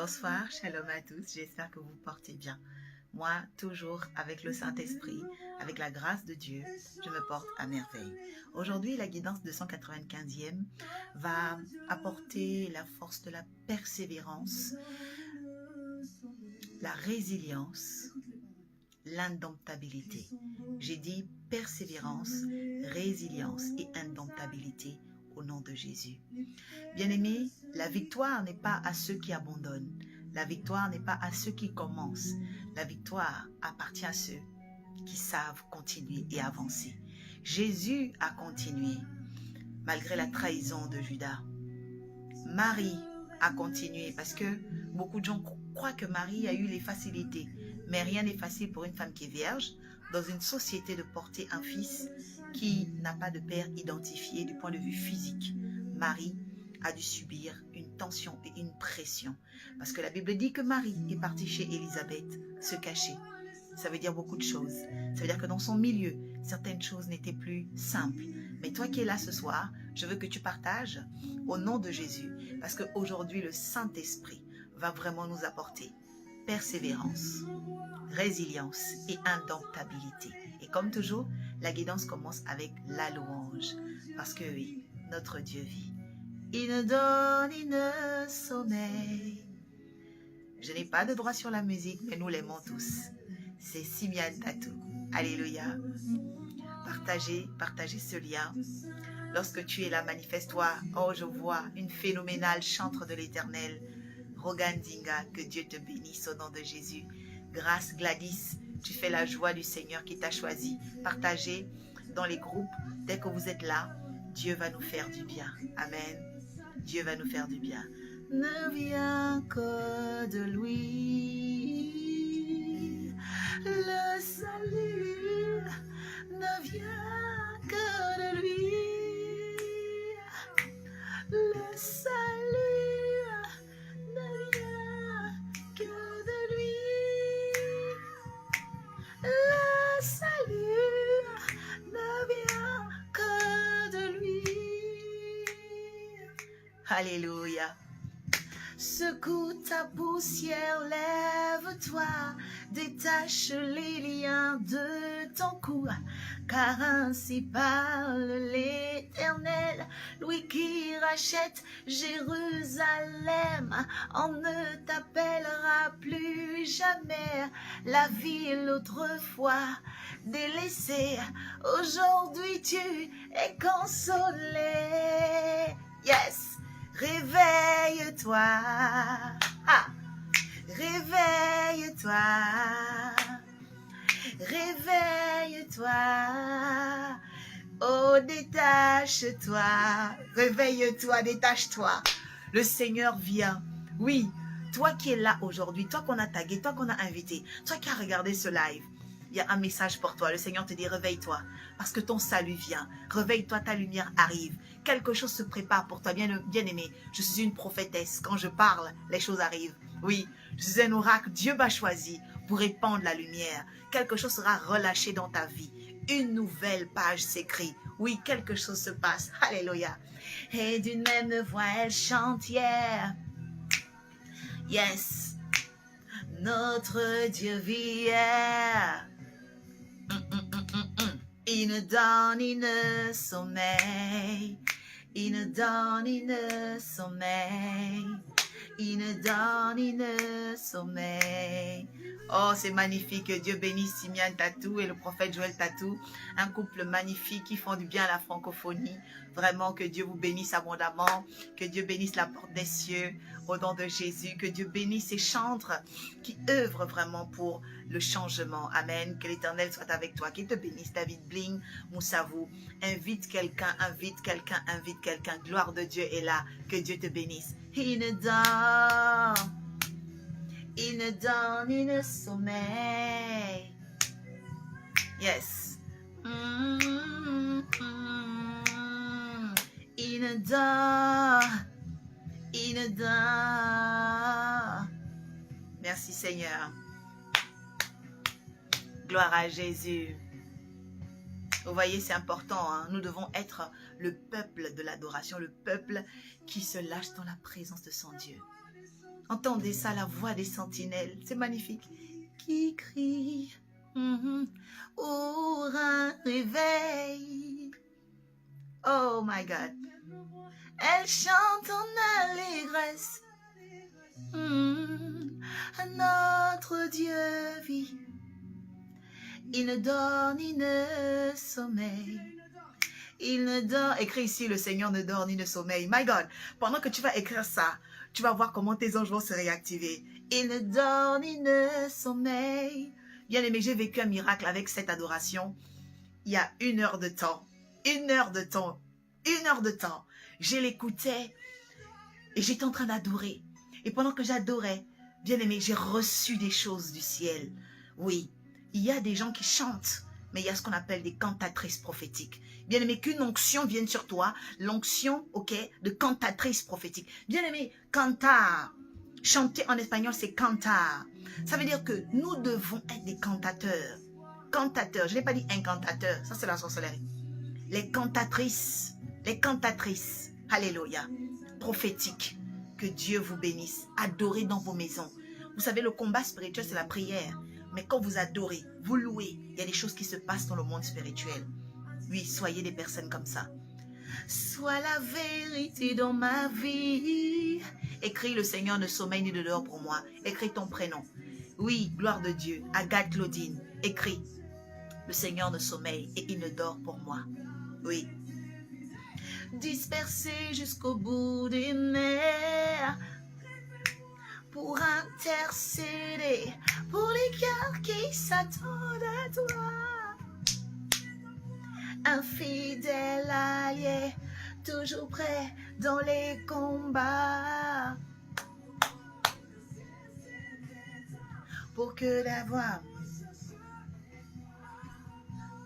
Bonsoir, shalom à tous, j'espère que vous portez bien. Moi, toujours avec le Saint-Esprit, avec la grâce de Dieu, je me porte à merveille. Aujourd'hui, la guidance 295e va apporter la force de la persévérance, la résilience, l'indomptabilité. J'ai dit persévérance, résilience et indomptabilité au nom de Jésus. Bien-aimés, la victoire n'est pas à ceux qui abandonnent. La victoire n'est pas à ceux qui commencent. La victoire appartient à ceux qui savent continuer et avancer. Jésus a continué malgré la trahison de Judas. Marie a continué parce que beaucoup de gens croient que Marie a eu les facilités. Mais rien n'est facile pour une femme qui est vierge dans une société de porter un fils qui n'a pas de père identifié du point de vue physique. Marie a dû subir une tension et une pression. Parce que la Bible dit que Marie est partie chez Élisabeth se cacher. Ça veut dire beaucoup de choses. Ça veut dire que dans son milieu, certaines choses n'étaient plus simples. Mais toi qui es là ce soir, je veux que tu partages au nom de Jésus. Parce qu'aujourd'hui, le Saint-Esprit va vraiment nous apporter persévérance, résilience et indomptabilité. Et comme toujours, la guidance commence avec la louange. Parce que oui, notre Dieu vit. Il ne donne, il ne sommeille. Je n'ai pas de droit sur la musique, mais nous l'aimons tous. C'est Simian Tatou. Alléluia. Partagez ce lien. Lorsque tu es là, manifeste-toi. Oh, je vois une phénoménale chantre de l'Éternel. Rogandinga, que Dieu te bénisse au nom de Jésus. Grâce Gladys, tu fais la joie du Seigneur qui t'a choisi. Partagez dans les groupes. Dès que vous êtes là, Dieu va nous faire du bien. Amen. Dieu va nous faire du bien. Ne vient que de lui. Le salut ne vient que de lui. Le salut ne vient que de lui. Le salut ne vient que de lui. Alléluia. Secoue ta poussière, lève-toi, détache les liens de ton cou, car ainsi parle l'Éternel, lui qui rachète Jérusalem. On ne t'appellera plus jamais la ville autrefois délaissée. Aujourd'hui tu es consolé. Yes! Réveille-toi, ah. Réveille-toi, réveille-toi, oh détache-toi, réveille-toi, détache-toi, le Seigneur vient, oui, toi qui es là aujourd'hui, toi qu'on a tagué, toi qu'on a invité, toi qui as regardé ce live, il y a un message pour toi. Le Seigneur te dit réveille-toi parce que ton salut vient. Réveille-toi, ta lumière arrive. Quelque chose se prépare pour toi, bien-aimé. Je suis une prophétesse. Quand je parle, les choses arrivent. Oui, je suis un oracle. Dieu m'a choisi pour répandre la lumière. Quelque chose sera relâché dans ta vie. Une nouvelle page s'écrit. Oui, quelque chose se passe. Alléluia. Et d'une même voix, elle chante hier. Yes. Notre Dieu vit hier. Il ne donne, il ne sommeille. Il ne donne, il ne sommeille. Il ne donne, il ne sommeille. Oh, c'est magnifique. Dieu bénisse Simian Tatou et le prophète Joël Tatou. Un couple magnifique qui font du bien à la francophonie. Vraiment, que Dieu vous bénisse abondamment. Que Dieu bénisse la porte des cieux au nom de Jésus. Que Dieu bénisse ces chantres qui œuvrent vraiment pour le changement. Amen. Que l'Éternel soit avec toi. Qu'il te bénisse. David Bling, Moussavou. Invite quelqu'un, invite quelqu'un, invite quelqu'un. Gloire de Dieu est là. Que Dieu te bénisse. Il ne dort. Il ne donne, il ne sommeille. Yes. Il ne dort. Il ne dort. Merci Seigneur. Gloire à Jésus. Vous voyez, c'est important. Hein? Nous devons être le peuple de l'adoration, le peuple qui se lâche dans la présence de son Dieu. Entendez ça, la voix des sentinelles. C'est magnifique. Qui crie pour un réveil. Oh my God. Elle chante en allégresse. Notre Dieu vit. Il ne dort ni ne sommeille. Il ne dort. Écris ici, le Seigneur ne dort ni ne sommeille. My God, pendant que tu vas écrire ça, tu vas voir comment tes anges vont se réactiver. Il ne dort ni ne sommeille. Bien aimé, j'ai vécu un miracle avec cette adoration. Il y a 1 heure de temps. 1 heure de temps. 1 heure de temps. Je l'écoutais et j'étais en train d'adorer. Et pendant que j'adorais, bien aimé, j'ai reçu des choses du ciel. Oui, il y a des gens qui chantent, mais il y a ce qu'on appelle des cantatrices prophétiques. Bien aimé, qu'une onction vienne sur toi, l'onction, ok, de cantatrice prophétique. Bien aimé, cantar, chanter en espagnol, c'est cantar. Ça veut dire que nous devons être des cantateurs. Cantateurs, je n'ai pas dit incantateurs, ça c'est la sorcellerie. Les cantatrices, alléluia, prophétiques. Que Dieu vous bénisse. Adorez dans vos maisons. Vous savez, le combat spirituel, c'est la prière. Mais quand vous adorez, vous louez, il y a des choses qui se passent dans le monde spirituel. Oui, soyez des personnes comme ça. Sois la vérité dans ma vie. Écris, le Seigneur ne sommeille ni ne dort pour moi. Écris ton prénom. Oui, gloire de Dieu. Agathe Claudine. Écris, le Seigneur ne sommeille et il ne dort pour moi. Oui. Dispersé jusqu'au bout des mers pour intercéder pour les cœurs qui s'attendent à toi. Un fidèle allié, toujours prêt dans les combats. Pour que la voix,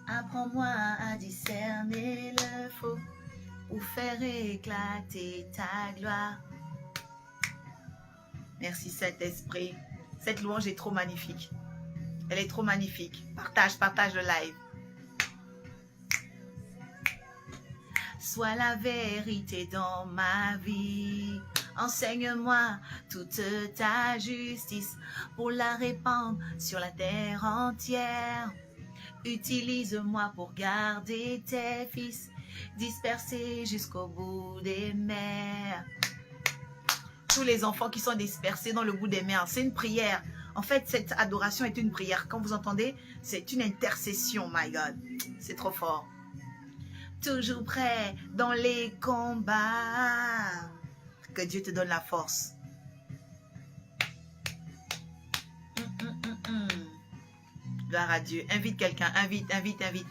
apprends-moi à discerner le faux. Pour faire éclater ta gloire. Merci Saint-Esprit. Cette louange est trop magnifique. Elle est trop magnifique. Partage le live. Sois la vérité dans ma vie. Enseigne-moi toute ta justice pour la répandre sur la terre entière. Utilise-moi pour garder tes fils dispersés jusqu'au bout des mers. Tous les enfants qui sont dispersés dans le bout des mers, c'est une prière. En fait, cette adoration est une prière. Quand vous entendez, c'est une intercession, my God. C'est trop fort. Toujours prêt dans les combats. Que Dieu te donne la force. Gloire à Dieu. Invite quelqu'un, invite,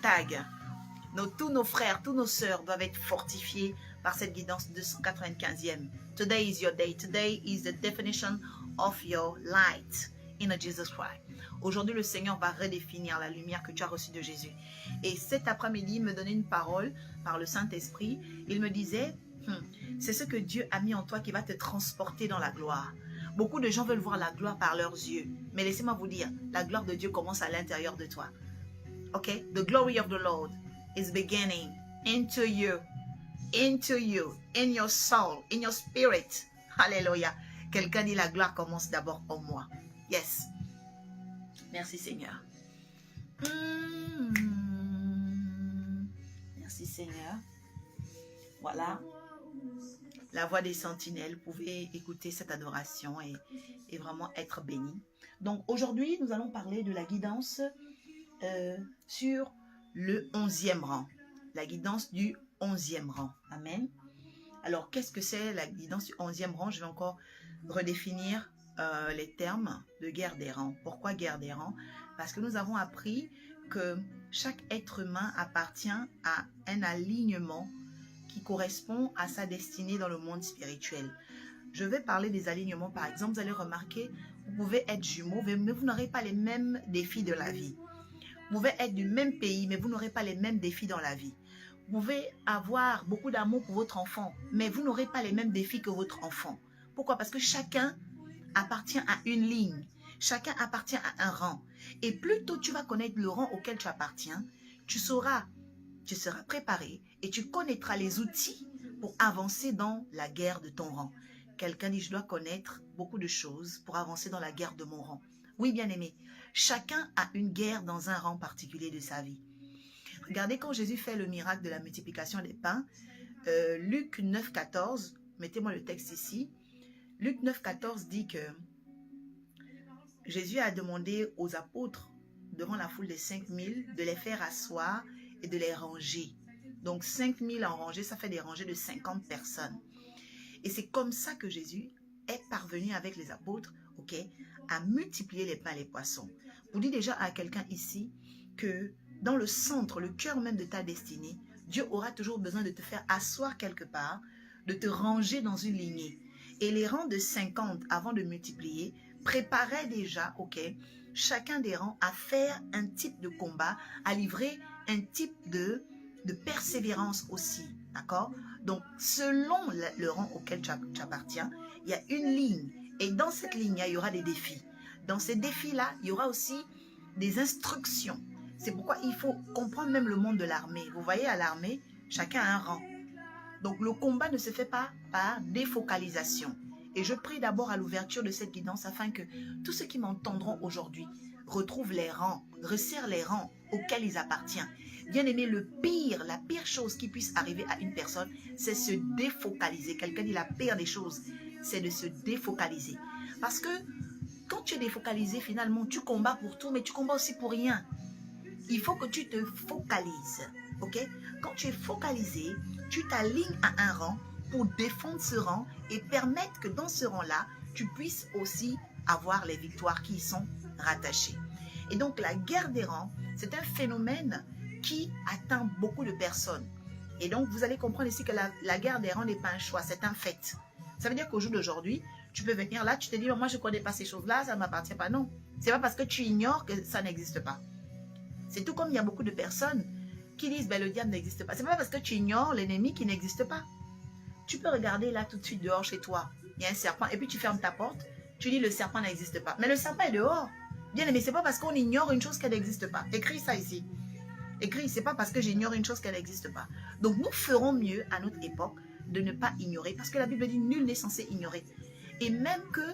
tag. Tous nos frères, tous nos sœurs doivent être fortifiés par cette guidance 295e. Today is your day. Today is the definition of your light in Jesus Christ. Aujourd'hui, le Seigneur va redéfinir la lumière que tu as reçue de Jésus. Et cet après-midi, il me donnait une parole par le Saint-Esprit. Il me disait, c'est ce que Dieu a mis en toi qui va te transporter dans la gloire. Beaucoup de gens veulent voir la gloire par leurs yeux. Mais laissez-moi vous dire, la gloire de Dieu commence à l'intérieur de toi. Ok? The glory of the Lord is beginning into you, in your soul, in your spirit. Alléluia. Quelqu'un dit la gloire commence d'abord en moi. Yes. Merci Seigneur. Merci Seigneur. Voilà. La voix des sentinelles. Vous pouvez écouter cette adoration et vraiment être béni. Donc aujourd'hui, nous allons parler de la guidance sur le 11e rang. La guidance du 11e rang. Amen. Alors, qu'est-ce que c'est la guidance du 11e rang? Je vais encore redéfinir les termes de guerre des rangs. Pourquoi guerre des rangs? Parce que nous avons appris que chaque être humain appartient à un alignement qui correspond à sa destinée dans le monde spirituel. Je vais parler des alignements. Par exemple, vous allez remarquer, vous pouvez être jumeaux, mais vous n'aurez pas les mêmes défis de la vie. Vous pouvez être du même pays, mais vous n'aurez pas les mêmes défis dans la vie. Vous pouvez avoir beaucoup d'amour pour votre enfant, mais vous n'aurez pas les mêmes défis que votre enfant. Pourquoi? Parce que chacun appartient à une ligne. Chacun appartient à un rang. Et plus tôt tu vas connaître le rang auquel tu appartiens, tu seras préparé et tu connaîtras les outils pour avancer dans la guerre de ton rang. Quelqu'un dit, je dois connaître beaucoup de choses pour avancer dans la guerre de mon rang. Oui, bien-aimé, chacun a une guerre dans un rang particulier de sa vie. Regardez quand Jésus fait le miracle de la multiplication des pains, Luc 9, 14, mettez-moi le texte ici. Luc 9, 14 dit que Jésus a demandé aux apôtres, devant la foule des 5000, de les faire asseoir et de les ranger. Donc 5000 en rangée, ça fait des rangées de 50 personnes. Et c'est comme ça que Jésus est parvenu avec les apôtres, ok, à multiplier les pains et les poissons. Vous dites déjà à quelqu'un ici que dans le centre, le cœur même de ta destinée, Dieu aura toujours besoin de te faire asseoir quelque part, de te ranger dans une lignée. Et les rangs de 50 avant de multiplier préparaient déjà, ok, chacun des rangs à faire un type de combat, à livrer un type de persévérance aussi, d'accord? Donc, selon le rang auquel tu appartiens, il y a une ligne. Et dans cette ligne, il y aura des défis. Dans ces défis-là, il y aura aussi des instructions. C'est pourquoi il faut comprendre même le monde de l'armée. Vous voyez, à l'armée, chacun a un rang. Donc, le combat ne se fait pas par défocalisation. Et je prie d'abord à l'ouverture de cette guidance afin que tous ceux qui m'entendront aujourd'hui retrouvent les rangs, resserrent les rangs auxquels ils appartiennent. Bien aimé, la pire chose qui puisse arriver à une personne, c'est se défocaliser. Quelqu'un dit la pire des choses, c'est de se défocaliser. Parce que quand tu es défocalisé, finalement, tu combats pour tout, mais tu combats aussi pour rien. Il faut que tu te focalises. Ok? Quand tu es focalisé, tu t'alignes à un rang pour défendre ce rang et permettre que dans ce rang-là, tu puisses aussi avoir les victoires qui y sont rattachées. Et donc, la guerre des rangs, c'est un phénomène qui atteint beaucoup de personnes. Et donc, vous allez comprendre ici que la guerre des rangs n'est pas un choix, c'est un fait. Ça veut dire qu'au jour d'aujourd'hui, tu peux venir là, tu te dis, moi, je ne connais pas ces choses-là, ça ne m'appartient pas. Non, ce n'est pas parce que tu ignores que ça n'existe pas. C'est tout comme il y a beaucoup de personnes qui disent, le diable n'existe pas. Ce n'est pas parce que tu ignores l'ennemi qui n'existe pas. Tu peux regarder là tout de suite dehors chez toi. Il y a un serpent et puis tu fermes ta porte. Tu dis, le serpent n'existe pas. Mais le serpent est dehors. Bien aimé, ce n'est pas parce qu'on ignore une chose qu'elle n'existe pas. Écris ça ici. Écris, ce n'est pas parce que j'ignore une chose qu'elle n'existe pas. Donc, nous ferons mieux à notre époque de ne pas ignorer. Parce que la Bible dit, nul n'est censé ignorer. Et même que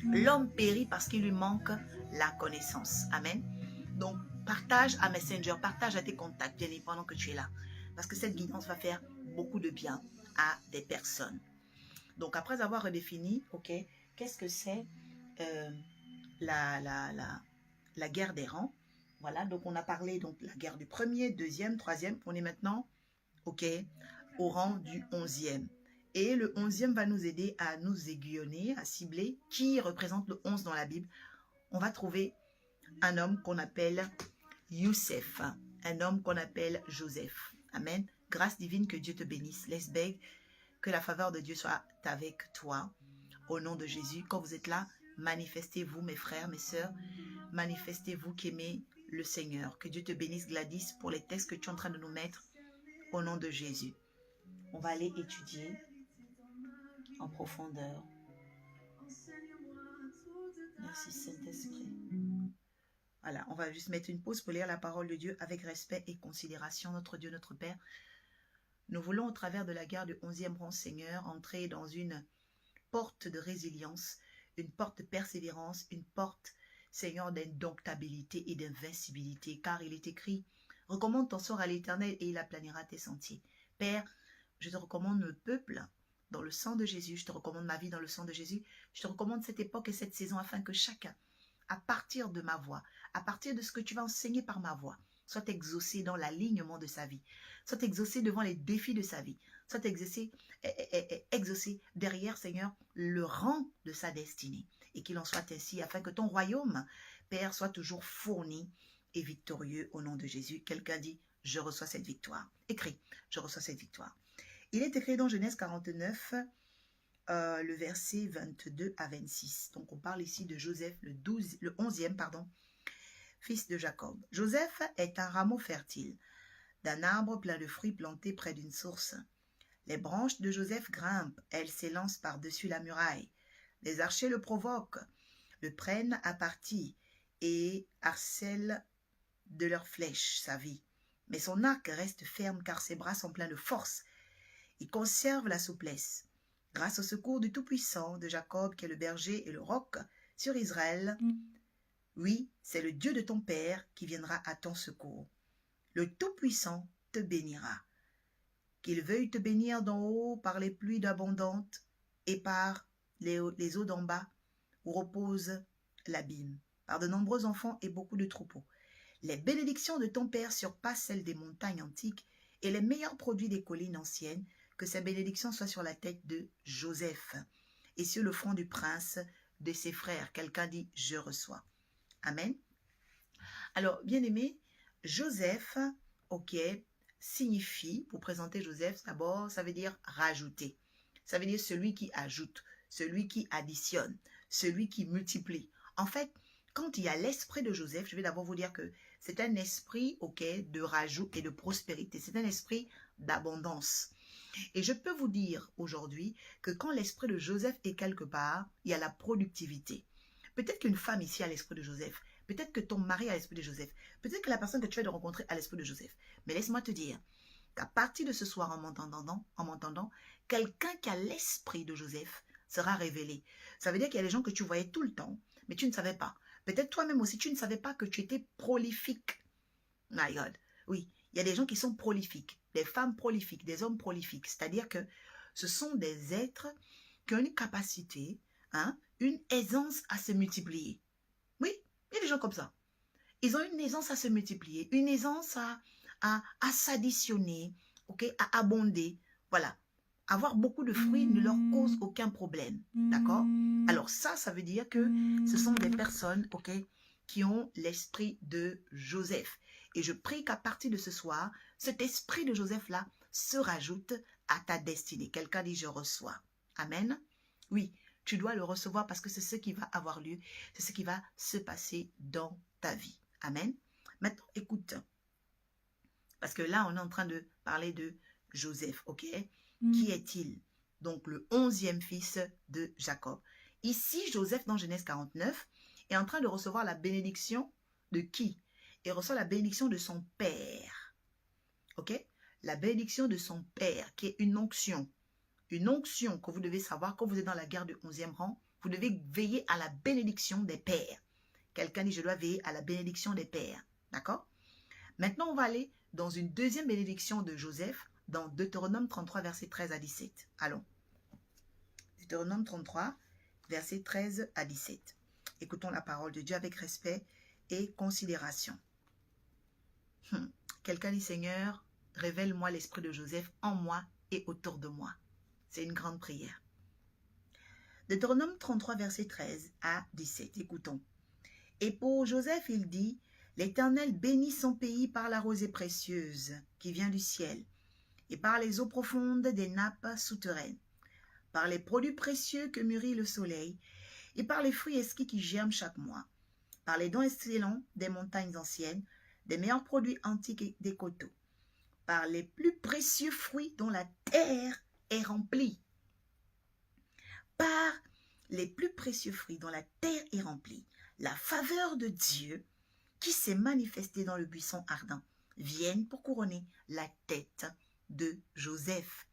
l'homme périt parce qu'il lui manque la connaissance. Amen. Donc, partage à Messenger, partage à tes contacts, bien aimé, pendant que tu es là. Parce que cette guidance va faire beaucoup de bien à des personnes. Donc, après avoir redéfini, ok, qu'est-ce que c'est la guerre des rangs? Voilà, donc on a parlé donc la guerre du premier, deuxième, troisième. On est maintenant, ok, au rang du 11e. Et le 11e va nous aider à nous aiguillonner, à cibler qui représente le 11 dans la Bible. On va trouver un homme qu'on appelle Youssef, un homme qu'on appelle Joseph. Amen. Grâce divine, que Dieu te bénisse. Let's beg que la faveur de Dieu soit avec toi. Au nom de Jésus, quand vous êtes là, manifestez-vous, mes frères, mes sœurs. Manifestez-vous qui aimez le Seigneur. Que Dieu te bénisse, Gladys, pour les textes que tu es en train de nous mettre. Au nom de Jésus. On va aller étudier en profondeur. Merci, Saint-Esprit. Voilà, on va juste mettre une pause pour lire la parole de Dieu avec respect et considération. Notre Dieu, notre Père, nous voulons, au travers de la guerre du 11e rang, Seigneur, entrer dans une porte de résilience, une porte de persévérance, une porte, Seigneur, d'indomptabilité et d'invincibilité, car il est écrit, recommande ton sort à l'Éternel et il aplanira tes sentiers. Père, je te recommande le peuple dans le sang de Jésus, je te recommande ma vie dans le sang de Jésus, je te recommande cette époque et cette saison afin que chacun, à partir de ma voix, à partir de ce que tu vas enseigner par ma voix, soit exaucé dans l'alignement de sa vie, soit exaucé devant les défis de sa vie, soit exaucé derrière, Seigneur, le rang de sa destinée. Et qu'il en soit ainsi, afin que ton royaume, Père, soit toujours fourni et victorieux au nom de Jésus. Quelqu'un dit, je reçois cette victoire. Écris, je reçois cette victoire. Il est écrit dans Genèse 49, le verset 22 à 26. Donc, on parle ici de Joseph, le 11e, fils de Jacob. Joseph est un rameau fertile d'un arbre plein de fruits planté près d'une source. Les branches de Joseph grimpent, elles s'élancent par-dessus la muraille. Les archers le provoquent, le prennent à partie et harcèlent de leurs flèches sa vie. Mais son arc reste ferme car ses bras sont pleins de force. Il conserve la souplesse. grâce au secours du Tout-Puissant, de Jacob, qui est le berger et le roc sur Israël. Oui, c'est le Dieu de ton Père qui viendra à ton secours. Le Tout-Puissant te bénira. Qu'il veuille te bénir d'en haut par les pluies abondantes et par les eaux d'en bas où repose l'abîme, par de nombreux enfants et beaucoup de troupeaux. Les bénédictions de ton Père surpassent celles des montagnes antiques et les meilleurs produits des collines anciennes. Que ces bénédictions soient sur la tête de Joseph et sur le front du prince de ses frères. Quelqu'un dit, je reçois. Amen. Alors, bien-aimé, Joseph, ok, signifie, pour présenter Joseph, d'abord, ça veut dire rajouter. Ça veut dire celui qui ajoute, celui qui additionne, celui qui multiplie. En fait, quand il y a l'esprit de Joseph, je vais d'abord vous dire que c'est un esprit, ok, de rajout et de prospérité. C'est un esprit d'abondance. Et je peux vous dire aujourd'hui que quand l'esprit de Joseph est quelque part, il y a la productivité. Peut-être qu'une femme ici a l'esprit de Joseph. Peut-être que ton mari a l'esprit de Joseph. Peut-être que la personne que tu viens de rencontrer a l'esprit de Joseph. Mais laisse-moi te dire qu'à partir de ce soir, en m'entendant, quelqu'un qui a l'esprit de Joseph sera révélé. Ça veut dire qu'il y a des gens que tu voyais tout le temps, mais tu ne savais pas. Peut-être toi-même aussi, tu ne savais pas que tu étais prolifique. My God. Oui, il y a des gens qui sont prolifiques, des femmes prolifiques, des hommes prolifiques. C'est-à-dire que ce sont des êtres qui ont une capacité, une aisance à se multiplier. Oui, il y a des gens comme ça. Ils ont une aisance à se multiplier, une aisance à s'additionner, okay, à abonder. Voilà. Avoir beaucoup de fruits ne leur cause aucun problème. D'accord? Alors ça veut dire que ce sont des personnes, ok, qui ont l'esprit de Joseph. Et je prie qu'à partir de ce soir, cet esprit de Joseph-là se rajoute à ta destinée. Quelqu'un dit, je reçois. Amen. Oui, tu dois le recevoir parce que c'est ce qui va avoir lieu. C'est ce qui va se passer dans ta vie. Amen. Maintenant, écoute. Parce que là, on est en train de parler de Joseph, ok? Qui est-il? Donc, le 11e fils de Jacob. Ici, Joseph, dans Genèse 49, est en train de recevoir la bénédiction de qui? Il reçoit la bénédiction de son père. Ok? La bénédiction de son père, qui est une onction. Une onction que vous devez savoir, quand vous êtes dans la guerre du 11e rang, vous devez veiller à la bénédiction des pères. Quelqu'un dit, je dois veiller à la bénédiction des pères. D'accord? Maintenant, on va aller dans une deuxième bénédiction de Joseph, dans Deutéronome 33, versets 13 à 17. Allons. Deutéronome 33, versets 13 à 17. Écoutons la parole de Dieu avec respect et considération. Quelqu'un dit, Seigneur, révèle-moi l'esprit de Joseph en moi et autour de moi. C'est une grande prière. Deutéronome 33, versets 13 à 17. Écoutons. Et pour Joseph, il dit, l'Éternel bénit son pays par la rosée précieuse qui vient du ciel et par les eaux profondes des nappes souterraines, par les produits précieux que mûrit le soleil et par les fruits exquis qui germent chaque mois, par les dons excellents des montagnes anciennes, des meilleurs produits antiques et des coteaux, par les plus précieux fruits dont la terre est remplie, par les plus précieux fruits dont la terre est remplie, la faveur de Dieu qui s'est manifestée dans le buisson ardent vienne pour couronner la tête de Joseph,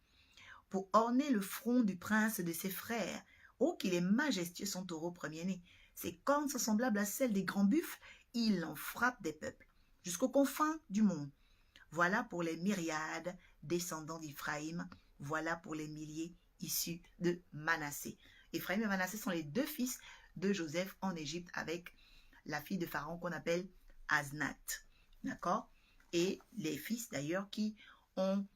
pour orner le front du prince de ses frères. Oh, qu'il est majestueux son taureau premier-né. Ses cornes sont semblables à celles des grands buffles. Il en frappe des peuples jusqu'aux confins du monde. Voilà pour les myriades descendants d'Éphraïm. Voilà pour les milliers issus de Manassé. Éphraïm et Manassé sont les deux fils de Joseph en Égypte avec la fille de Pharaon qu'on appelle Asnath. D'accord? Et les fils d'ailleurs qui ont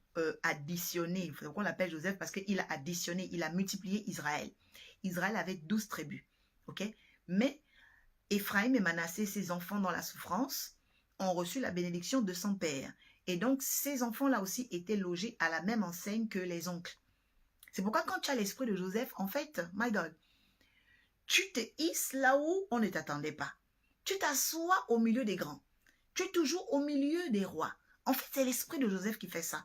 additionné, on l'appelle Joseph parce qu'il a additionné, il a multiplié Israël. Israël avait 12 tribus. Ok? Mais Éphraïm et Manassé, ses enfants dans la souffrance, ont reçu la bénédiction de son père. Et donc, ces enfants-là aussi étaient logés à la même enseigne que les oncles. C'est pourquoi quand tu as l'esprit de Joseph, en fait, my God, tu te hisses là où on ne t'attendait pas. Tu t'assois au milieu des grands. Tu es toujours au milieu des rois. En fait, c'est l'esprit de Joseph qui fait ça.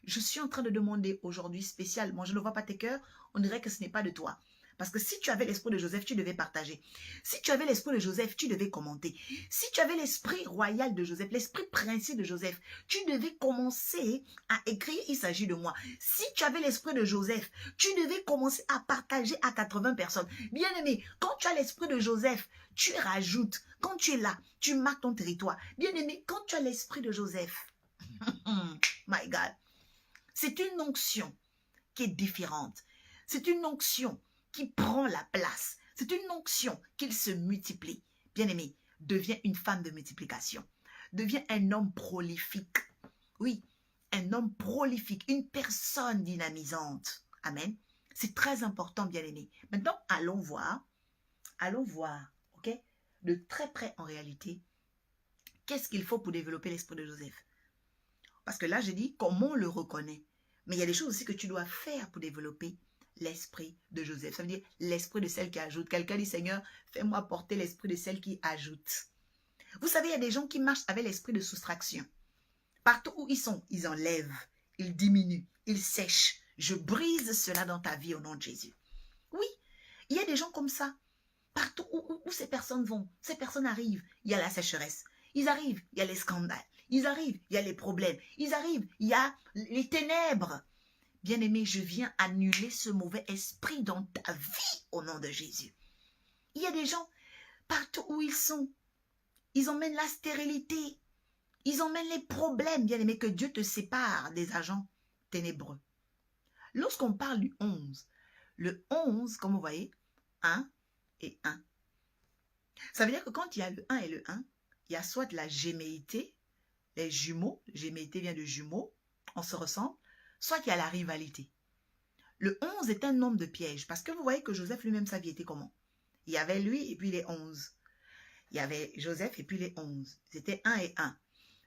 Je suis en train de demander aujourd'hui spécialement, je ne vois pas tes cœurs, on dirait que ce n'est pas de toi. Parce que si tu avais l'esprit de Joseph, tu devais partager. Si tu avais l'esprit de Joseph, tu devais commenter. Si tu avais l'esprit royal de Joseph, l'esprit princier de Joseph, tu devais commencer à écrire « Il s'agit de moi ». Si tu avais l'esprit de Joseph, tu devais commencer à partager à 80 personnes. Bien-aimé, quand tu as l'esprit de Joseph, tu rajoutes. Quand tu es là, tu marques ton territoire. Bien-aimé, quand tu as l'esprit de Joseph, my God, c'est une onction qui est différente. C'est une onction qui prend la place. C'est une onction qu'il se multiplie. Bien-aimé, deviens une femme de multiplication. Deviens un homme prolifique. Oui, un homme prolifique, une personne dynamisante. Amen. C'est très important, bien-aimé. Maintenant, allons voir, ok, de très près en réalité, qu'est-ce qu'il faut pour développer l'esprit de Joseph. Parce que là, j'ai dit comment on le reconnaît. Mais il y a des choses aussi que tu dois faire pour développer l'esprit de Joseph. Ça veut dire l'esprit de celle qui ajoute. Quelqu'un dit, Seigneur, fais-moi porter l'esprit de celle qui ajoute. Vous savez, il y a des gens qui marchent avec l'esprit de soustraction. Partout où ils sont, ils enlèvent, ils diminuent, ils sèchent. Je brise cela dans ta vie au nom de Jésus. Oui, il y a des gens comme ça. Partout où ces personnes vont, ces personnes arrivent, il y a la sécheresse. Ils arrivent, il y a les scandales. Ils arrivent, il y a les problèmes. Ils arrivent, il y a les ténèbres. Bien-aimé, je viens annuler ce mauvais esprit dans ta vie au nom de Jésus. Il y a des gens, partout où ils sont, ils emmènent la stérilité. Ils emmènent les problèmes, bien-aimé, que Dieu te sépare des agents ténébreux. Lorsqu'on parle du 11, le 11, comme vous voyez, 1 et 1. Ça veut dire que quand il y a le 1 et le 1, il y a soit de la géméité, les jumeaux, géméité vient de jumeaux, on se ressemble, soit il y a la rivalité. Le 11 est un nombre de piège, parce que vous voyez que Joseph lui-même, sa vie était comment? Il y avait lui et puis les 11. Il y avait Joseph et puis les 11. C'était 1 et 1.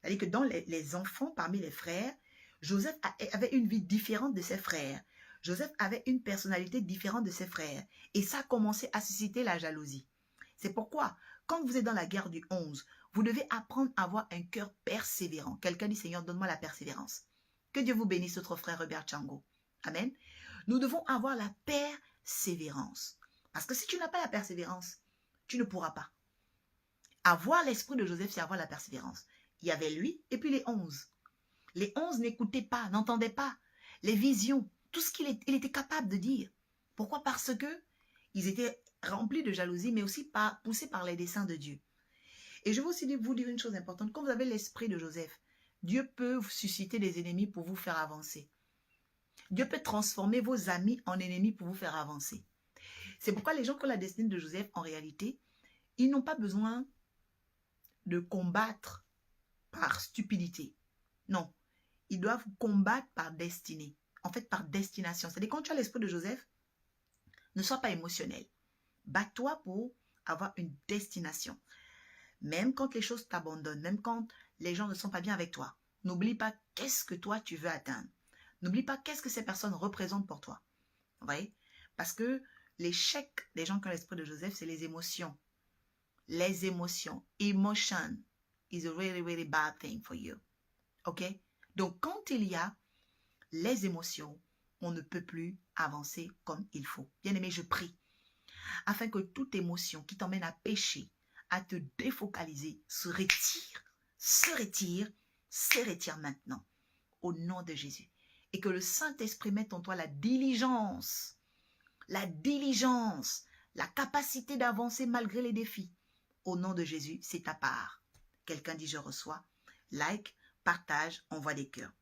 C'est-à-dire que dans les enfants, parmi les frères, Joseph avait une vie différente de ses frères. Joseph avait une personnalité différente de ses frères. Et ça a commencé à susciter la jalousie. C'est pourquoi, quand vous êtes dans la guerre du 11, vous devez apprendre à avoir un cœur persévérant. Quelqu'un dit, Seigneur, donne-moi la persévérance. Que Dieu vous bénisse, notre frère Robert Chango. Amen. Nous devons avoir la persévérance. Parce que si tu n'as pas la persévérance, tu ne pourras pas. Avoir l'esprit de Joseph, c'est avoir la persévérance. Il y avait lui et puis les 11. Les 11 n'écoutaient pas, n'entendaient pas les visions, tout ce qu'il était capable de dire. Pourquoi? Parce que ils étaient remplis de jalousie, mais aussi poussés par les desseins de Dieu. Et je veux aussi vous dire une chose importante. Quand vous avez l'esprit de Joseph, Dieu peut vous susciter des ennemis pour vous faire avancer. Dieu peut transformer vos amis en ennemis pour vous faire avancer. C'est pourquoi les gens qui ont la destinée de Joseph, en réalité, ils n'ont pas besoin de combattre par stupidité. Non, ils doivent combattre par destinée. En fait, par destination. C'est-à-dire, quand tu as l'esprit de Joseph, ne sois pas émotionnel. Bats-toi pour avoir une destination. Même quand les choses t'abandonnent, même quand les gens ne sont pas bien avec toi, n'oublie pas qu'est-ce que toi tu veux atteindre. N'oublie pas qu'est-ce que ces personnes représentent pour toi. Vous voyez? Parce que l'échec des gens qui ont l'esprit de Joseph, c'est les émotions. Les émotions. Emotion is a really, really bad thing for you. OK? Donc, quand il y a les émotions, on ne peut plus avancer comme il faut. Bien-aimé, je prie afin que toute émotion qui t'emmène à pécher, à te défocaliser, se retire maintenant, au nom de Jésus. Et que le Saint-Esprit mette en toi la diligence, la capacité d'avancer malgré les défis. Au nom de Jésus, c'est ta part. Quelqu'un dit, je reçois. Like, partage, envoie des cœurs.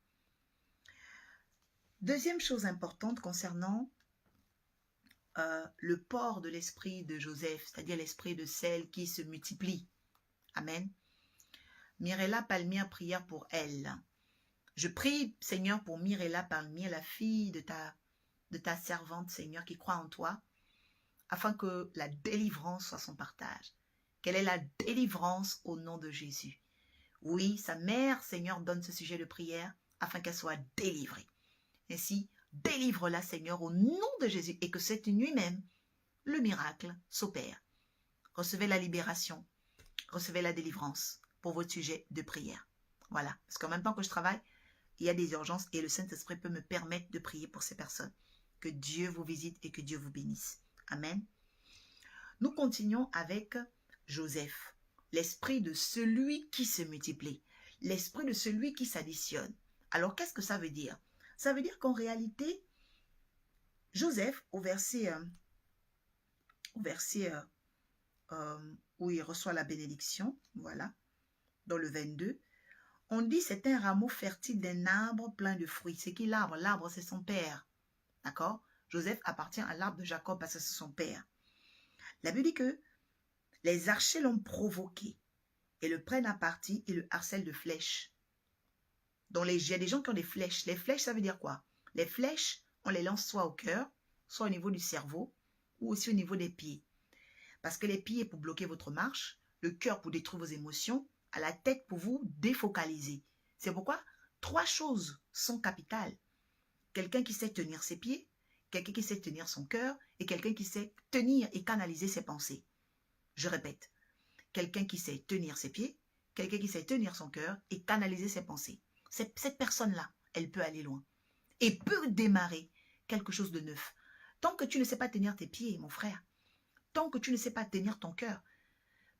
Deuxième chose importante concernant le port de l'esprit de Joseph, c'est-à-dire l'esprit de celle qui se multiplie. Amen. Mirella Palmier, prière pour elle. Je prie, Seigneur, pour Mirella Palmier, la fille de ta servante, Seigneur, qui croit en toi, afin que la délivrance soit son partage. Quelle est la délivrance au nom de Jésus? Oui, sa mère, Seigneur, donne ce sujet de prière afin qu'elle soit délivrée. Ainsi, délivre-la, Seigneur, au nom de Jésus, et que cette nuit même, le miracle s'opère. Recevez la libération, recevez la délivrance pour votre sujet de prière. Voilà, parce qu'en même temps que je travaille, il y a des urgences et le Saint-Esprit peut me permettre de prier pour ces personnes. Que Dieu vous visite et que Dieu vous bénisse. Amen. Nous continuons avec Joseph. L'esprit de celui qui se multiplie. L'esprit de celui qui s'additionne. Alors, qu'est-ce que ça veut dire? Ça veut dire qu'en réalité, Joseph, au verset où il reçoit la bénédiction, voilà, dans le 22, on dit c'est un rameau fertile d'un arbre plein de fruits. C'est qui l'arbre? L'arbre, c'est son père. D'accord? Joseph appartient à l'arbre de Jacob parce que c'est son père. La Bible dit que les archers l'ont provoqué et le prennent à partie et le harcèlent de flèches. Donc, il y a des gens qui ont des flèches. Les flèches, ça veut dire quoi? Les flèches, on les lance soit au cœur, soit au niveau du cerveau, ou aussi au niveau des pieds. Parce que les pieds pour bloquer votre marche, le cœur pour détruire vos émotions, à la tête pour vous défocaliser. C'est pourquoi 3 choses sont capitales. Quelqu'un qui sait tenir ses pieds, quelqu'un qui sait tenir son cœur et quelqu'un qui sait tenir et canaliser ses pensées. Je répète, quelqu'un qui sait tenir ses pieds, quelqu'un qui sait tenir son cœur et canaliser ses pensées. Cette personne-là, elle peut aller loin et peut démarrer quelque chose de neuf. Tant que tu ne sais pas tenir tes pieds, mon frère, tant que tu ne sais pas tenir ton cœur,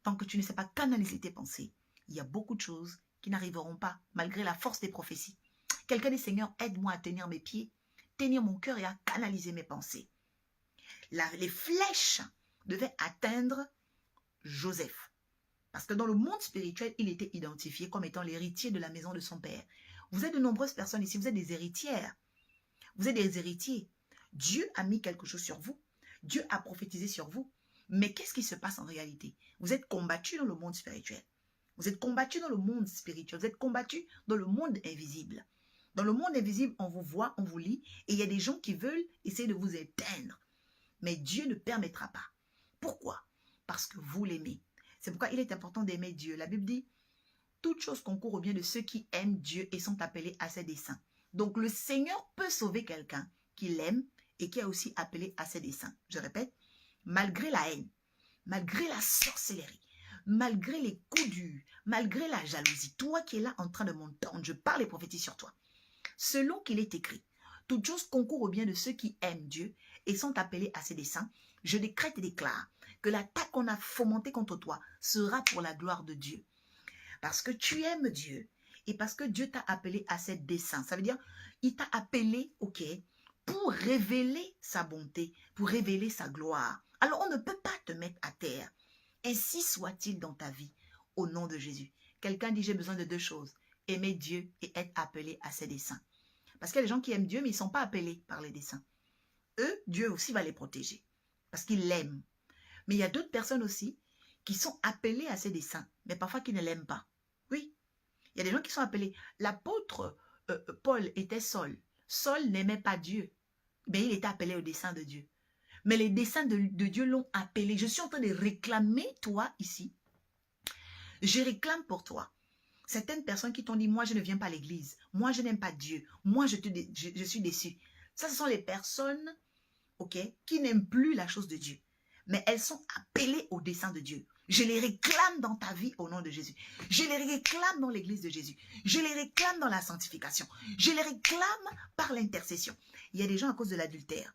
tant que tu ne sais pas canaliser tes pensées, il y a beaucoup de choses qui n'arriveront pas malgré la force des prophéties. Quelqu'un dit, Seigneur, aide-moi à tenir mes pieds, tenir mon cœur et à canaliser mes pensées. Les flèches devaient atteindre Joseph. Parce que dans le monde spirituel, il était identifié comme étant l'héritier de la maison de son père. Vous êtes de nombreuses personnes ici, vous êtes des héritières. Vous êtes des héritiers. Dieu a mis quelque chose sur vous. Dieu a prophétisé sur vous. Mais qu'est-ce qui se passe en réalité? Vous êtes combattus dans le monde spirituel. Vous êtes combattus dans le monde spirituel. Vous êtes combattus dans le monde invisible. Dans le monde invisible, on vous voit, on vous lit. Et il y a des gens qui veulent essayer de vous éteindre. Mais Dieu ne permettra pas. Pourquoi? Parce que vous l'aimez. C'est pourquoi il est important d'aimer Dieu. La Bible dit, toute chose concourt au bien de ceux qui aiment Dieu et sont appelés à ses desseins. Donc le Seigneur peut sauver quelqu'un qui l'aime et qui est aussi appelé à ses desseins. Je répète, malgré la haine, malgré la sorcellerie, malgré les coups durs, malgré la jalousie, toi qui es là en train de m'entendre, je parle et prophétise sur toi. Selon qu'il est écrit, toute chose concourt au bien de ceux qui aiment Dieu et sont appelés à ses desseins, je décrète et déclare que l'attaque qu'on a fomentée contre toi sera pour la gloire de Dieu. Parce que tu aimes Dieu et parce que Dieu t'a appelé à ses desseins. Ça veut dire, il t'a appelé, ok, pour révéler sa bonté, pour révéler sa gloire. Alors, on ne peut pas te mettre à terre. Ainsi soit-il dans ta vie, au nom de Jésus. Quelqu'un dit, j'ai besoin de 2 choses. Aimer Dieu et être appelé à ses desseins. Parce qu'il y a des gens qui aiment Dieu, mais ils ne sont pas appelés par les desseins. Eux, Dieu aussi va les protéger. Parce qu'ils l'aiment. Mais il y a d'autres personnes aussi qui sont appelées à ses desseins, mais parfois qui ne l'aiment pas. Oui, il y a des gens qui sont appelés. L'apôtre Paul était Saul. Saul n'aimait pas Dieu, mais il était appelé au dessein de Dieu. Mais les desseins de Dieu l'ont appelé. Je suis en train de réclamer, toi, ici. Je réclame pour toi. Certaines personnes qui t'ont dit, moi, je ne viens pas à l'église. Moi, je n'aime pas Dieu. Moi, je suis déçu. Ça, ce sont les personnes, ok, qui n'aiment plus la chose de Dieu. Mais elles sont appelées au dessein de Dieu. Je les réclame dans ta vie au nom de Jésus. Je les réclame dans l'église de Jésus. Je les réclame dans la sanctification. Je les réclame par l'intercession. Il y a des gens à cause de l'adultère,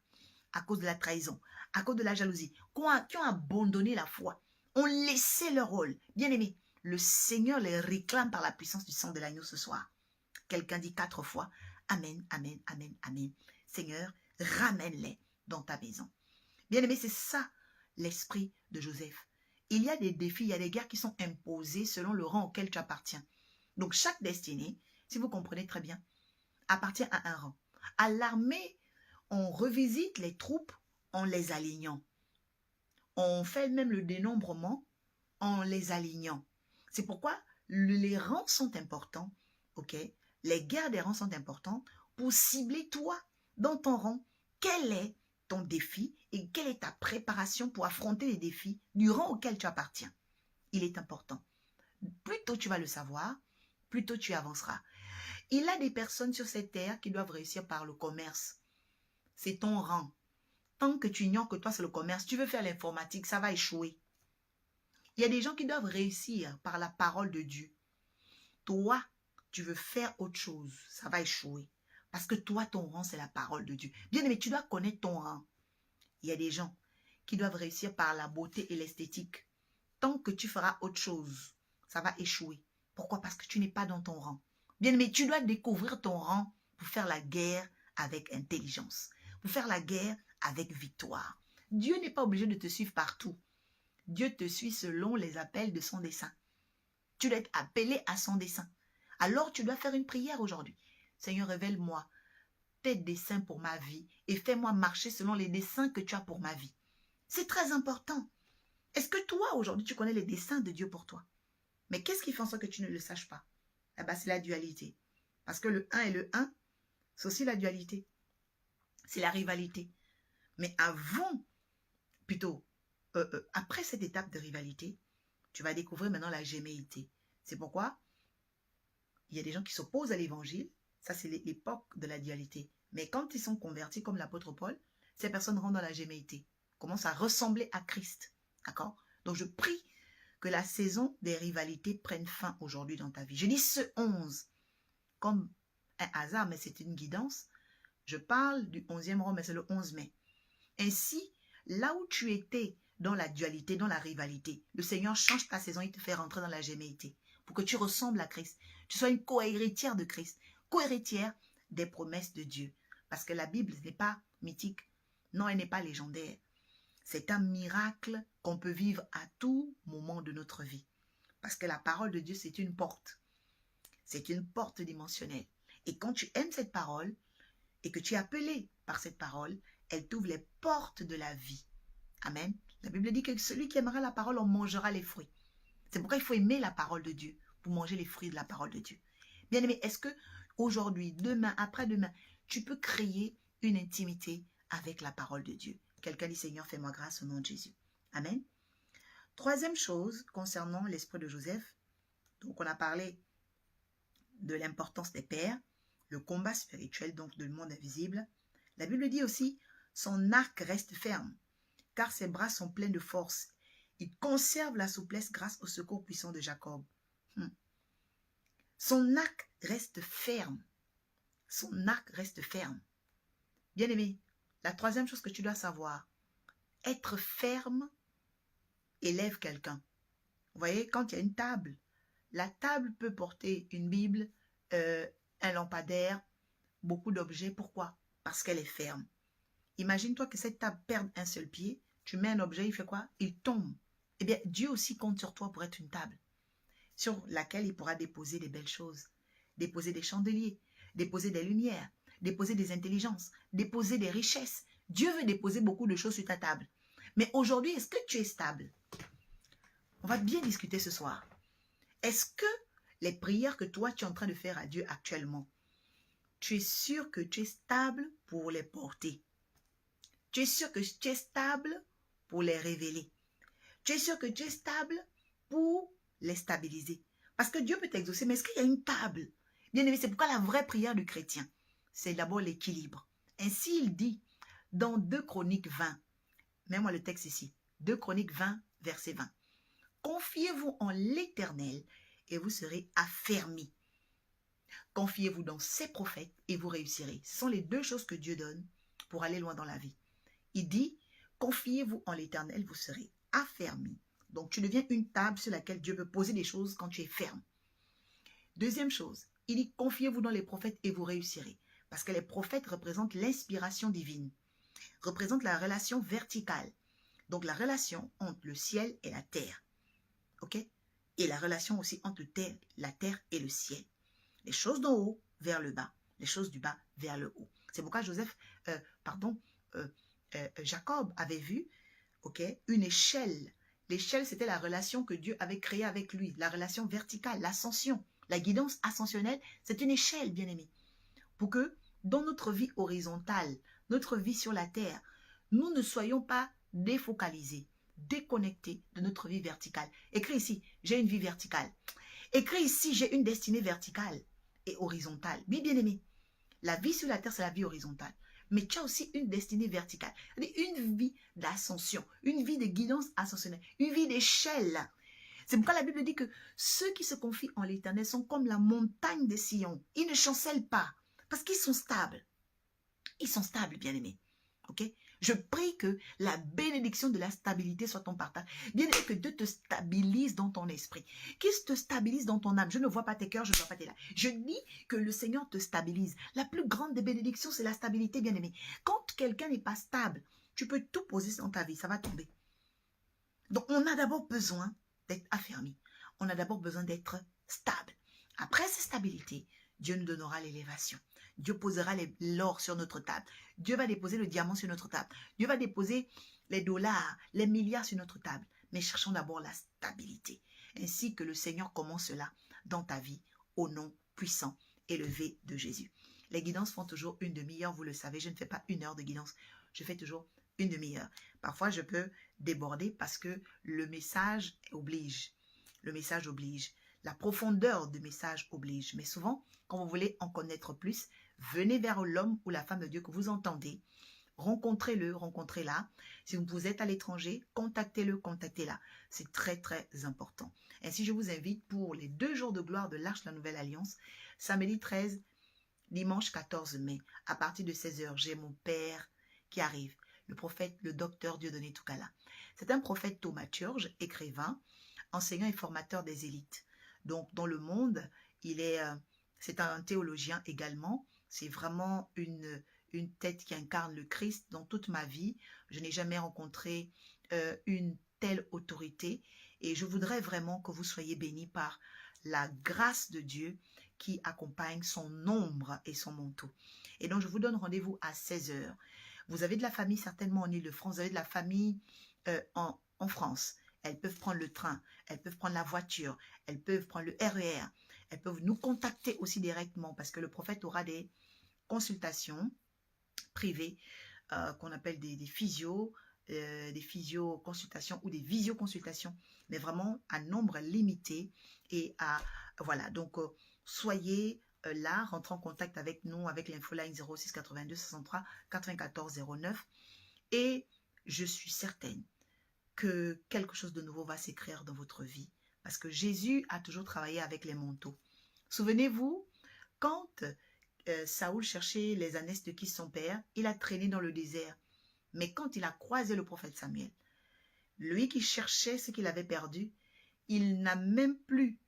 à cause de la trahison, à cause de la jalousie, qui ont abandonné la foi, ont laissé leur rôle. Bien aimé, le Seigneur les réclame par la puissance du sang de l'agneau ce soir. Quelqu'un dit 4 fois, Amen, Amen, Amen, Amen. Seigneur, ramène-les dans ta maison. Bien aimé, c'est ça l'esprit de Joseph. Il y a des défis, il y a des guerres qui sont imposées selon le rang auquel tu appartiens. Donc chaque destinée, si vous comprenez très bien, appartient à un rang. À l'armée, on revisite les troupes en les alignant. On fait même le dénombrement en les alignant. C'est pourquoi les rangs sont importants, ok? Les guerres des rangs sont importantes pour cibler toi dans ton rang. Quel est ton défi et quelle est ta préparation pour affronter les défis du rang auquel tu appartiens? Il est important. Plus tôt tu vas le savoir, plus tôt tu avanceras. Il y a des personnes sur cette terre qui doivent réussir par le commerce. C'est ton rang. Tant que tu ignores que toi c'est le commerce, tu veux faire l'informatique, ça va échouer. Il y a des gens qui doivent réussir par la parole de Dieu. Toi, tu veux faire autre chose, ça va échouer. Parce que toi, ton rang, c'est la parole de Dieu. Bien aimé, tu dois connaître ton rang. Il y a des gens qui doivent réussir par la beauté et l'esthétique. Tant que tu feras autre chose, ça va échouer. Pourquoi? Parce que tu n'es pas dans ton rang. Bien-aimé, tu dois découvrir ton rang pour faire la guerre avec intelligence, pour faire la guerre avec victoire. Dieu n'est pas obligé de te suivre partout. Dieu te suit selon les appels de son dessein. Tu dois être appelé à son dessein. Alors tu dois faire une prière aujourd'hui. Seigneur, révèle-moi tes desseins pour ma vie et fais-moi marcher selon les desseins que tu as pour ma vie. C'est très important. Est-ce que toi, aujourd'hui, tu connais les desseins de Dieu pour toi? Mais qu'est-ce qui fait en sorte que tu ne le saches pas? Eh bien, c'est la dualité. Parce que le 1 et le 1, c'est aussi la dualité. C'est la rivalité. Mais avant, plutôt, après cette étape de rivalité, tu vas découvrir maintenant la géméité. C'est pourquoi il y a des gens qui s'opposent à l'évangile. Ça, c'est l'époque de la dualité. Mais quand ils sont convertis, comme l'apôtre Paul, ces personnes rentrent dans la géméité, commencent à ressembler à Christ. D'accord? Donc, je prie que la saison des rivalités prenne fin aujourd'hui dans ta vie. Je dis ce 11 comme un hasard, mais c'est une guidance. Je parle du 11e mois, mais c'est le 11 mai. Ainsi, là où tu étais dans la dualité, dans la rivalité, le Seigneur change ta saison, il te fait rentrer dans la géméité pour que tu ressembles à Christ. Tu sois une co-héritière de Christ, co-héritière des promesses de Dieu. Parce que la Bible n'est pas mythique. Non, elle n'est pas légendaire. C'est un miracle qu'on peut vivre à tout moment de notre vie. Parce que la parole de Dieu, c'est une porte. C'est une porte dimensionnelle. Et quand tu aimes cette parole et que tu es appelé par cette parole, elle t'ouvre les portes de la vie. Amen. La Bible dit que celui qui aimera la parole, on mangera les fruits. C'est pourquoi il faut aimer la parole de Dieu pour manger les fruits de la parole de Dieu. Bien aimé, est-ce que aujourd'hui, demain, après-demain, tu peux créer une intimité avec la parole de Dieu? Quelqu'un dit, Seigneur, fais-moi grâce au nom de Jésus. Amen. Troisième chose concernant l'esprit de Joseph. Donc, on a parlé de l'importance des pères, le combat spirituel, donc du monde invisible. La Bible dit aussi, son arc reste ferme, car ses bras sont pleins de force. Il conserve la souplesse grâce au secours puissant de Jacob. Son arc reste ferme. Son arc reste ferme. Bien-aimé, la troisième chose que tu dois savoir, être ferme élève quelqu'un. Vous voyez, quand il y a une table, la table peut porter une Bible, un lampadaire, beaucoup d'objets. Pourquoi? Parce qu'elle est ferme. Imagine-toi que cette table perde un seul pied, tu mets un objet, il fait quoi? Il tombe. Eh bien, Dieu aussi compte sur toi pour être une table sur laquelle il pourra déposer des belles choses, déposer des chandeliers, déposer des lumières, déposer des intelligences, déposer des richesses. Dieu veut déposer beaucoup de choses sur ta table. Mais aujourd'hui, est-ce que tu es stable? On va bien discuter ce soir. Est-ce que les prières que toi, tu es en train de faire à Dieu actuellement, tu es sûr que tu es stable pour les porter? Tu es sûr que tu es stable pour les révéler? Tu es sûr que tu es stable pour les stabiliser? Parce que Dieu peut t'exaucer, mais est-ce qu'il y a une table? Bien aimé, c'est pourquoi la vraie prière du chrétien, c'est d'abord l'équilibre. Ainsi, il dit dans 2 Chroniques 20, mets-moi le texte ici, 2 Chroniques 20, verset 20. Confiez-vous en l'Éternel et vous serez affermis. Confiez-vous dans ses prophètes et vous réussirez. Ce sont les 2 choses que Dieu donne pour aller loin dans la vie. Il dit, confiez-vous en l'Éternel, vous serez affermis. Donc, tu deviens une table sur laquelle Dieu peut poser des choses quand tu es ferme. Deuxième chose, il dit, confiez-vous dans les prophètes et vous réussirez. Parce que les prophètes représentent l'inspiration divine, représentent la relation verticale. Donc, la relation entre le ciel et la terre. OK? Et la relation aussi entre la terre et le ciel. Les choses d'en haut vers le bas, les choses du bas vers le haut. C'est pourquoi Jacob avait vu, OK, une échelle. L'échelle, c'était la relation que Dieu avait créée avec lui, la relation verticale, l'ascension, la guidance ascensionnelle, c'est une échelle, bien-aimé. Pour que dans notre vie horizontale, notre vie sur la terre, nous ne soyons pas défocalisés, déconnectés de notre vie verticale. Écris ici, j'ai une vie verticale. Écris ici, j'ai une destinée verticale et horizontale. Oui, bien-aimé, la vie sur la terre, c'est la vie horizontale. Mais tu as aussi une destinée verticale, une vie d'ascension, une vie de guidance ascensionnelle, une vie d'échelle. C'est pourquoi la Bible dit que ceux qui se confient en l'Éternel sont comme la montagne de Sion. Ils ne chancellent pas parce qu'ils sont stables. Ils sont stables, bien-aimés. Okay? Je prie que la bénédiction de la stabilité soit ton partage. Bien aimé, que Dieu te stabilise dans ton esprit. Qu'il te stabilise dans ton âme. Je ne vois pas tes cœurs, je ne vois pas tes larmes. Je dis que le Seigneur te stabilise. La plus grande des bénédictions, c'est la stabilité, bien aimé. Quand quelqu'un n'est pas stable, tu peux tout poser dans ta vie, ça va tomber. Donc, on a d'abord besoin d'être affermi. On a d'abord besoin d'être stable. Après cette stabilité, Dieu nous donnera l'élévation. Dieu posera l'or sur notre table. Dieu va déposer le diamant sur notre table. Dieu va déposer les dollars, les milliards sur notre table. Mais cherchons d'abord la stabilité. Ainsi que le Seigneur commence cela dans ta vie, au nom puissant, élevé de Jésus. Les guidances font toujours une demi-heure, vous le savez. Je ne fais pas 1 heure de guidance. Je fais toujours une demi-heure. Parfois, je peux déborder parce que le message oblige. Le message oblige. La profondeur du message oblige. Mais souvent, quand vous voulez en connaître plus, venez vers l'homme ou la femme de Dieu que vous entendez. Rencontrez-le, rencontrez-la. Si vous êtes à l'étranger, contactez-le, contactez-la. C'est très, très important. Ainsi, je vous invite pour les 2 jours de gloire de l'Arche de la Nouvelle Alliance, samedi 13, dimanche 14 mai, à partir de 16h, j'ai mon père qui arrive, le prophète, le docteur Dieudonné Toukala. C'est un prophète thaumaturge, écrivain, enseignant et formateur des élites. Donc, dans le monde, c'est un théologien également. C'est vraiment une tête qui incarne le Christ. Dans toute ma vie, je n'ai jamais rencontré une telle autorité. Et je voudrais vraiment que vous soyez bénis par la grâce de Dieu qui accompagne son ombre et son manteau. Et donc, je vous donne rendez-vous à 16h. Vous avez de la famille certainement en Île-de-France, vous avez de la famille en France. Elles peuvent prendre le train, elles peuvent prendre la voiture, elles peuvent prendre le RER, elles peuvent nous contacter aussi directement parce que le prophète aura des consultations privées qu'on appelle des physio-consultations ou des visioconsultations, mais vraiment à nombre limité. Et voilà, donc soyez là, rentrez en contact avec nous, avec l'infoline 06 82 63 94 09. Et je suis certaine que quelque chose de nouveau va s'écrire dans votre vie. Parce que Jésus a toujours travaillé avec les manteaux. Souvenez-vous, quand Saoul cherchait les ânesses de Kis, son père, il a traîné dans le désert. Mais quand il a croisé le prophète Samuel, lui qui cherchait ce qu'il avait perdu, il n'a même plus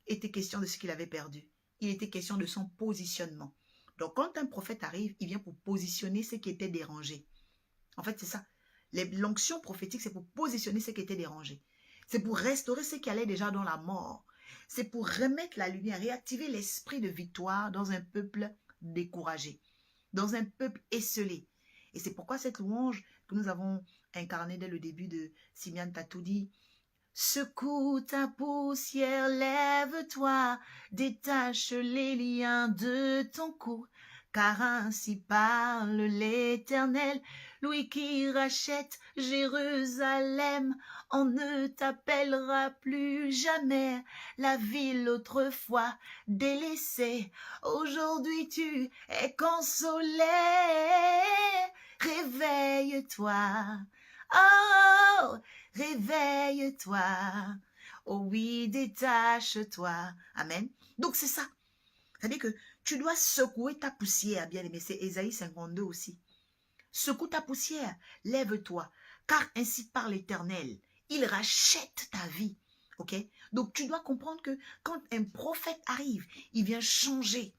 été question de ce qu'il avait perdu. Il était question de son positionnement. Donc quand un prophète arrive, il vient pour positionner ce qui était dérangé. En fait, c'est ça. L'onction prophétique, c'est pour positionner ce qui était dérangé. C'est pour restaurer ce qui allait déjà dans la mort. C'est pour remettre la lumière, réactiver l'esprit de victoire dans un peuple découragé, dans un peuple esselé. Et c'est pourquoi cette louange que nous avons incarnée dès le début de Simian Tatoudi, secoue ta poussière, lève-toi, détache les liens de ton cou. Car ainsi parle l'Éternel, lui qui rachète Jérusalem. On ne t'appellera plus jamais la ville autrefois délaissée. Aujourd'hui tu es consolé. Réveille-toi. Oh, réveille-toi. Oh oui, détache-toi. Amen. Donc c'est ça. C'est-à-dire que tu dois secouer ta poussière, bien-aimé. C'est Ésaïe 52 aussi. Secoue ta poussière, lève-toi, car ainsi parle l'Éternel. Il rachète ta vie. Ok? Donc tu dois comprendre que quand un prophète arrive, il vient changer.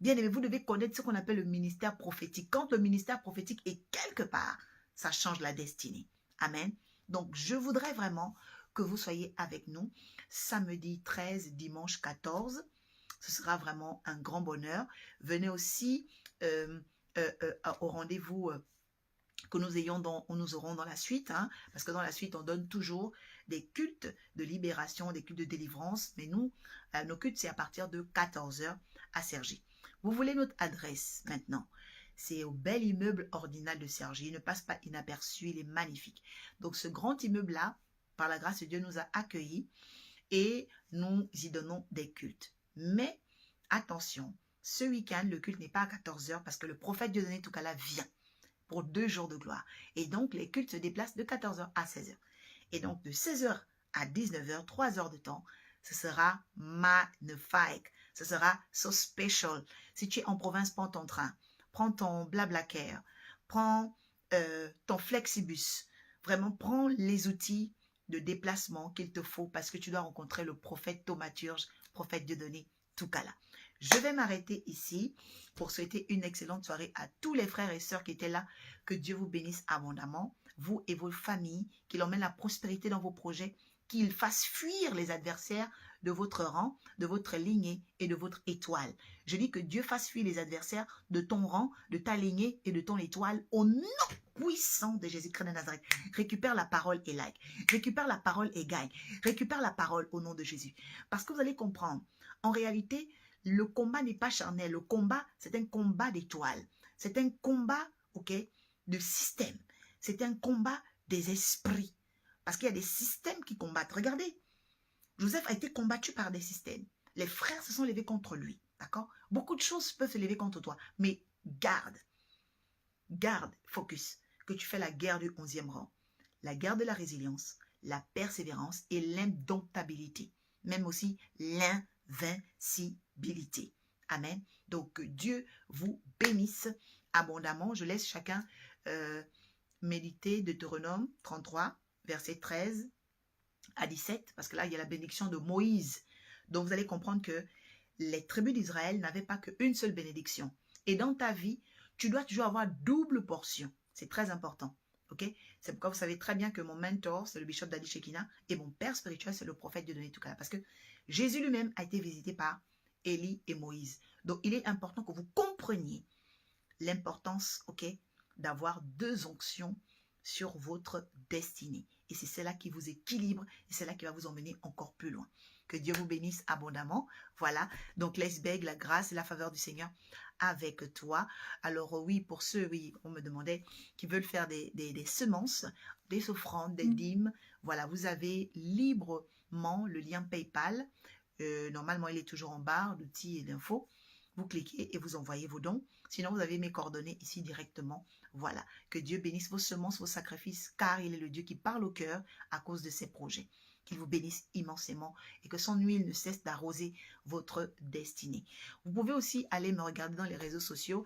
Bien-aimé, vous devez connaître ce qu'on appelle le ministère prophétique. Quand le ministère prophétique est quelque part, ça change la destinée. Amen. Donc je voudrais vraiment que vous soyez avec nous samedi 13, dimanche 14. Ce sera vraiment un grand bonheur. Venez aussi au rendez-vous que nous aurons dans la suite, hein, parce que dans la suite, on donne toujours des cultes de libération, des cultes de délivrance, mais nous, nos cultes, c'est à partir de 14h à Cergy. Vous voulez notre adresse maintenant? C'est au bel immeuble ordinal de Cergy. Il ne passe pas inaperçu, il est magnifique. Donc ce grand immeuble-là, par la grâce de Dieu, nous a accueillis et nous y donnons des cultes. Mais attention, ce week-end, le culte n'est pas à 14h parce que le prophète Dieudonné Toukala vient pour 2 jours de gloire. Et donc, les cultes se déplacent de 14h à 16h. Et donc, de 16h à 19h, 3 heures de temps, ce sera magnifique. Ce sera so special. Si tu es en province, prends ton train, prends ton Blablacar, prends ton flexibus. Vraiment, prends les outils de déplacement qu'il te faut parce que tu dois rencontrer le prophète thaumaturge, prophète Dieudonné Toukala. Je vais m'arrêter ici pour souhaiter une excellente soirée à tous les frères et sœurs qui étaient là. Que Dieu vous bénisse abondamment, vous et vos familles, qu'il emmène la prospérité dans vos projets, qu'il fasse fuir les adversaires de votre rang, de votre lignée et de votre étoile. Je dis que Dieu fasse fuir les adversaires de ton rang, de ta lignée et de ton étoile au nom puissant de Jésus-Christ de Nazareth. Récupère la parole et like. Récupère la parole et gagne. Récupère la parole au nom de Jésus. Parce que vous allez comprendre, en réalité, le combat n'est pas charnel. Le combat, c'est un combat d'étoiles. C'est un combat, ok, de système. C'est un combat des esprits. Parce qu'il y a des systèmes qui combattent. Regardez, Joseph a été combattu par des systèmes. Les frères se sont levés contre lui. D'accord? Beaucoup de choses peuvent se lever contre toi. Mais garde, focus, que tu fais la guerre du 11e rang. La guerre de la résilience, la persévérance et l'indomptabilité. Même aussi l'invincibilité. Amen. Donc, que Dieu vous bénisse abondamment. Je laisse chacun méditer Deutéronome 33, verset 13 à 17, parce que là, il y a la bénédiction de Moïse. Donc, vous allez comprendre que les tribus d'Israël n'avaient pas qu'une seule bénédiction. Et dans ta vie, tu dois toujours avoir double portion. C'est très important. Ok? C'est pourquoi vous savez très bien que mon mentor, c'est le bishop Dadi Shekina, et mon père spirituel, c'est le prophète Dieudonné Toukala. Parce que Jésus lui-même a été visité par Élie et Moïse. Donc, il est important que vous compreniez l'importance, ok, d'avoir deux onctions sur votre destinée. Et c'est cela qui vous équilibre et c'est là qui va vous emmener encore plus loin. Que Dieu vous bénisse abondamment. Voilà, donc laisse beg la grâce et la faveur du Seigneur avec toi. Alors oui, pour ceux, oui, on me demandait, qui veulent faire des semences, des offrandes, des dîmes, voilà, vous avez librement le lien PayPal. Normalement, il est toujours en barre d'outils et d'infos. Vous cliquez et vous envoyez vos dons. Sinon, vous avez mes coordonnées ici directement. Voilà. Que Dieu bénisse vos semences, vos sacrifices, car il est le Dieu qui parle au cœur à cause de ses projets. Qu'il vous bénisse immensément et que son huile ne cesse d'arroser votre destinée. Vous pouvez aussi aller me regarder dans les réseaux sociaux.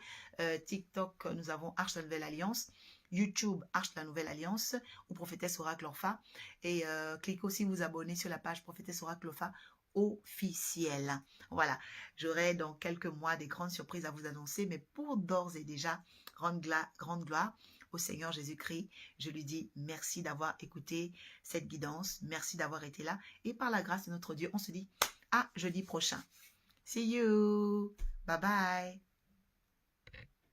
TikTok, nous avons Arche la Nouvelle Alliance. YouTube, Arche la Nouvelle Alliance ou Prophétesse Oracle Orpha. Et cliquez aussi vous abonner sur la page Prophétesse Oracle Orpha officielle. Voilà, j'aurai dans quelques mois des grandes surprises à vous annoncer, mais pour d'ores et déjà, grande gloire au Seigneur Jésus-Christ. Je lui dis merci d'avoir écouté cette guidance, merci d'avoir été là, et par la grâce de notre Dieu, on se dit à jeudi prochain. See you, bye bye.